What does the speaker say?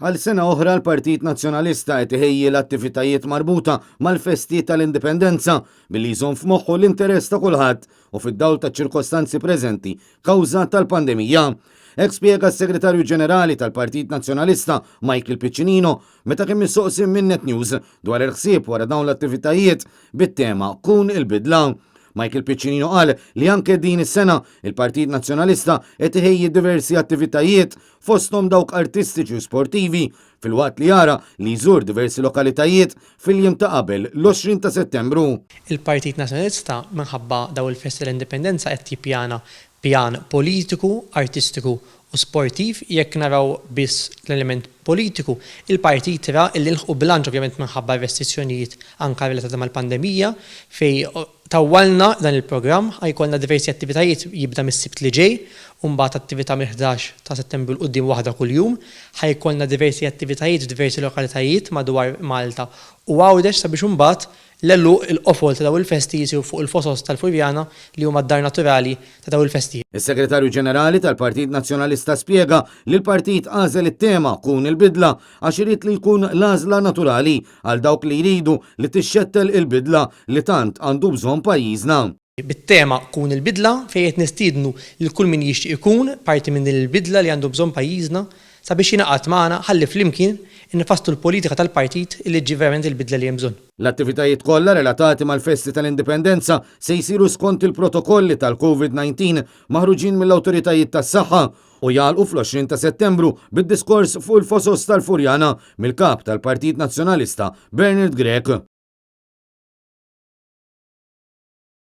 Għal sena oħra l-Partit Nazzjonalista qed iħejji l-attivitajiet marbuta mal-festijiet tal-Indipendenza billi jżomm f'moħħu l-interess ta' kulħadd u fid-dawl ta' ċirkostanzi preżenti kawża tal-pandemija. Hekk spjega s-Segretarju Ġenerali tal-Partit Nazzjonalista Michael Piccinino meta kien mistoqsi minn Net News dwar il-ħsieb wara dawn l-attivitajiet bit-tema Kun il-bidla. Michael Piccinino qal li anke din is-sena il-Partit Nazzjonalista qed iħejji diversi attivitajiet fosthom dawk artistiċi u sportivi filwaqt li jara li jżur diversi lokalitajiet fil-jiem ta' qabel l-20 ta' Settembru. Il-Partit Nazzjonalista minħabba daw il-Festa l-Indipendenza qed jippjana pjan politiku, artistiku u sportiv. Jekk naraw biss l-element politiku, il-partit tira illi nħu bilanċ ovvjament minħabba restrizzjonijiet anka relatati mal-pandemija fej tawwalna dan il-programm ħajkolna diversi attivitajiet jibda mis-sibt li ġej u mbagħad attività mill-11 ta' Settembru l-qudiem waħda kuljum, ħajkolna diversi attivitajiet f'diversi lokalitajiet madwar Malta u Għawdex sabiex imbagħad l-ellu il-qofol ta' daw il-festi jisiru fuq il-fosos tal-Furjana li huma d-dar naturali ta' daw il-festi. Is-Segretarju Ġenerali tal-Partit Nazzjonalista spjega li l-partit għażel it-tema Kun il-bidla għax irid li jkun l-għażla naturali għal dawk li jridu li tixxettel il-bidla li tant għandu bżonn pajjiżna. Bit-tema Kun il-bidla fejn qed nistiednu lil kull min jixtieq ikun parti minn il-bidla li għandu bżonn pajjiżna sabiex jingħaqad magħna ħalli flimkien innifastu l-politika tal-partit li ġi verament il-bidla li hemm bżonn. L-attivitajiet kollha relatati mal-Festi tal-Indipendenza se jsiru skont il-protokolli tal-COVID-19 maħruġin mill-awtoritajiet tas-saħħa u jgħalqu fl-20 ta' Settembru bid-diskors fuq il-fosos tal-Furjana mill-kap tal-Partit Nazzjonalista Bernard Grech.